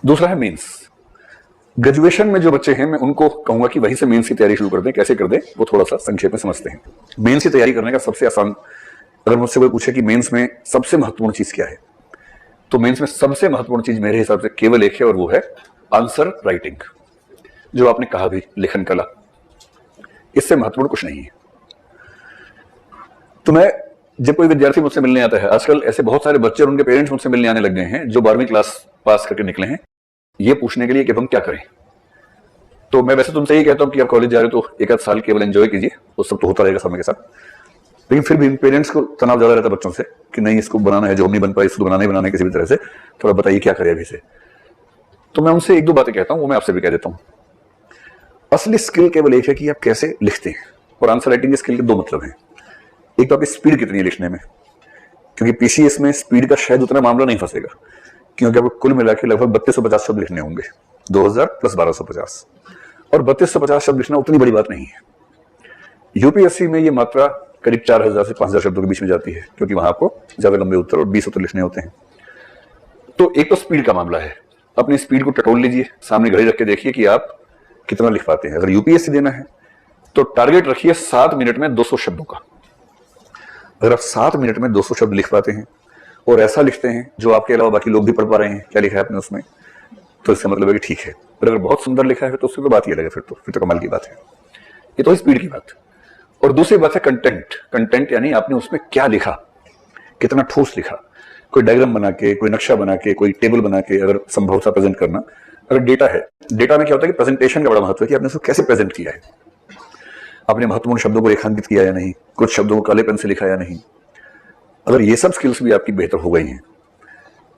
दूसरा है mains. Graduation में जो बच्चे हैं मैं उनको कहूंगा कि वहीं से मेंस की तैयारी शुरू कर दें। कैसे कर दें वो थोड़ा सा संक्षेप में समझते हैं। मेंस की तैयारी करने का सबसे आसान, अगर मुझसे कोई पूछे कि मेंस में सबसे महत्वपूर्ण चीज क्या है, तो मेंस में सबसे महत्वपूर्ण चीज मेरे हिसाब से केवल एक है और वो है आंसर राइटिंग। जो आपने कहा भी, लेखन कला, इससे महत्वपूर्ण कुछ नहीं है। तो मैं जब कोई विद्यार्थी मुझसे मिलने आता है, आजकल ऐसे बहुत सारे बच्चे और उनके पेरेंट्स मुझसे मिलने आने लग गए हैं जो 12वीं क्लास पास करके निकले हैं, ये पूछने के लिए कि हम क्या करें। तो मैं वैसे तुमसे ही कहता हूं कि आप कॉलेज जा रहे हो तो एक आध साल केवल एंजॉय कीजिए, वो सब तो होता रहेगा समय के साथ। लेकिन फिर भी पेरेंट्स को तनाव ज्यादा रहता है बच्चों से कि नहीं इसको बनाना है, जो हम नहीं बन पाए इसको बनाना ही बनाना है किसी भी तरह से, थोड़ा बताइए क्या करें अभी से। तो मैं उनसे एक दो बातें कहता हूं, वो मैं आपसे भी कह देता हूं। असली स्किल केवल एक है कि आप कैसे लिखते हैं, और आंसर राइटिंग की स्किल के दो मतलब हैं। एक तो आपकी स्पीड कितनी है लिखने में, क्योंकि पीसीएस में स्पीड का शायद उतना मामला नहीं फंसेगा, क्योंकि आपको कुल मिला के लगभग 3250 शब्द लिखने होंगे, 2000 प्लस 1250, और 3250 शब्द लिखना उतनी बड़ी बात नहीं है। यूपीएससी में ये मात्रा करीब 4000 से 5000 शब्दों के बीच में जाती है, क्योंकि वहां आपको ज्यादा लंबे उत्तर और 20 उत्तर लिखने होते हैं। तो एक तो स्पीड का मामला है, अपनी स्पीड को टटोल लीजिए, सामने घड़ी रख के देखिए कि आप कितना लिख पाते हैं। अगर यूपीएससी देना है तो टारगेट रखिए 7 मिनट में 200 शब्दों का। अगर आप 7 मिनट में 200 शब्द लिख पाते हैं और ऐसा लिखते हैं जो आपके अलावा बाकी लोग भी पढ़ पा रहे हैं, क्या लिखा है आपने उसमें, तो इसका मतलब है कि ठीक है। पर अगर बहुत सुंदर लिखा है तो उसकी तो बात ही अलग है, फिर तो कमाल की बात है। ये तो स्पीड की बात। और दूसरी बात है कंटेंट। कंटेंट यानी आपने उसमें क्या लिखा, कितना ठोस लिखा। कोई डायग्राम बना के, कोई नक्शा बना के, कोई टेबल बना के अगर संभव था प्रेजेंट करना। अगर डेटा है, डेटा में क्या होता है कि प्रेजेंटेशन का बड़ा महत्व है कि आपने उसको कैसे प्रेजेंट किया है, आपने महत्वपूर्ण शब्दों को रेखांकित किया या नहीं, कुछ शब्दों को काले पेन से लिखा या नहीं। अगर ये सब स्किल्स भी आपकी बेहतर हो गई हैं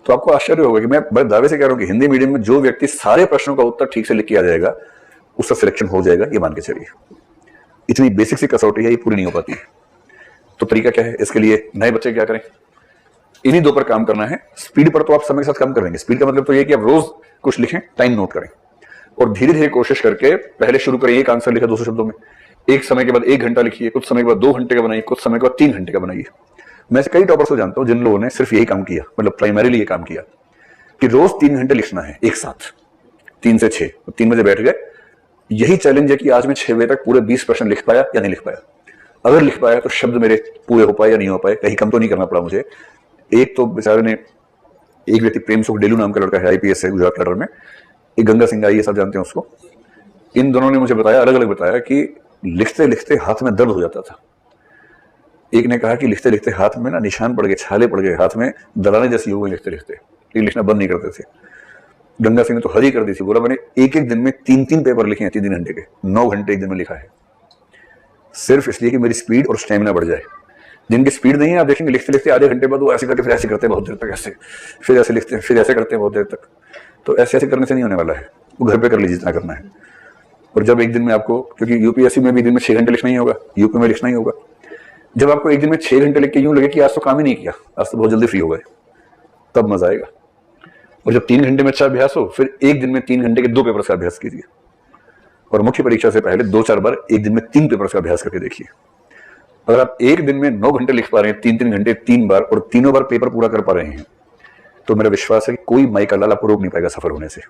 तो आपको आश्चर्य होगा कि मैं बड़े दावे से कह रहा हूं कि हिंदी मीडियम में जो व्यक्ति सारे प्रश्नों का उत्तर ठीक से लिख के आ जाएगा उसका सिलेक्शन हो जाएगा, ये मान के चलिए। इतनी बेसिक सी कसौटी है, ये पूरी नहीं हो पाती है। तो तरीका क्या है इसके लिए, नए बच्चे क्या करें, इन्हीं दो पर काम करना है। स्पीड पर तो आप समय के साथ कम कर लेंगे। स्पीड का मतलब तो ये कि आप रोज कुछ लिखें, टाइम नोट करें, और धीरे धीरे कोशिश करके पहले शुरू करें एक आंसर लिखा 200 शब्दों में, एक समय के बाद 1 घंटा लिखिए, कुछ समय के बाद 2 घंटे का बनाइए, कुछ समय के बाद 3 घंटे का बनाइए। मैं से कई टॉपर्स को जानता हूं जिन लोगों ने सिर्फ यही काम किया, मतलब प्राइमरीली ये काम किया कि रोज 3 घंटे लिखना है एक साथ, 3 से 6, 3 बजे बैठ गए। यही चैलेंज है कि आज मैं 6 बजे तक पूरे 20 प्रश्न लिख पाया या नहीं लिख पाया। अगर लिख पाया तो शब्द मेरे पूरे हो पाए या नहीं हो पाए, कहीं कम तो नहीं करना पड़ा मुझे। एक तो बेचारे ने, एक व्यक्ति प्रेम सुख डेलू नाम का लड़का है, आईपीएस है गुजरात कैडर में, एक गंगा सिंह आई है, सब जानते हैं उसको। इन दोनों ने मुझे बताया, अलग अलग बताया कि लिखते लिखते हाथ में दर्द हो जाता था। एक ने कहा कि लिखते लिखते हाथ में ना निशान पड़ गए, छाले पड़ गए, हाथ में दरारें जैसी हो गई लिखते लिखते, लेकिन लिखना बंद नहीं करते थे। गंगा सिंह ने तो हरी कर दी थी, बोला मैंने एक एक दिन में 3-3 पेपर लिखे हैं, 3-3 घंटे के, 9 घंटे एक दिन में लिखा है, सिर्फ इसलिए कि मेरी स्पीड और स्टेमिना बढ़ जाए। जिनकी स्पीड नहीं है आप देखेंगे लिखते लिखते आधे घंटे बाद वो ऐसे करके फिर ऐसे करते हैं बहुत देर तक, ऐसे फिर ऐसे लिखते हैं, फिर ऐसे करते हैं बहुत देर तक। तो ऐसे ऐसे करने से नहीं होने वाला है, वो घर पे कर लीजिए जितना करना है। और जब एक दिन में आपको, क्योंकि यूपीएससी में भी दिन में 6 घंटे लिखना ही होगा, यूपी में लिखना ही होगा, जब आपको एक दिन में 6 घंटे लिख के यूं लगे कि आज तो काम ही नहीं किया, आज तो बहुत जल्दी फ्री हो गए, तब मजा आएगा। और जब 3 घंटे में अच्छा अभ्यास हो, फिर एक दिन में 3 घंटे के 2 पेपर का अभ्यास कीजिए, और मुख्य परीक्षा से पहले 2-4 बार एक दिन में 3 पेपर का अभ्यास करके देखिए। अगर आप एक दिन में 9 घंटे लिख पा रहे हैं, 3-3 घंटे 3 बार, और तीनों बार पेपर पूरा कर पा रहे हैं, तो मेरा विश्वास है कि कोई माई का लाल आपको रोक नहीं पाएगा सफल होने से।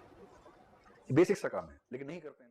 बेसिक सा काम है, लेकिन नहीं करते हैं।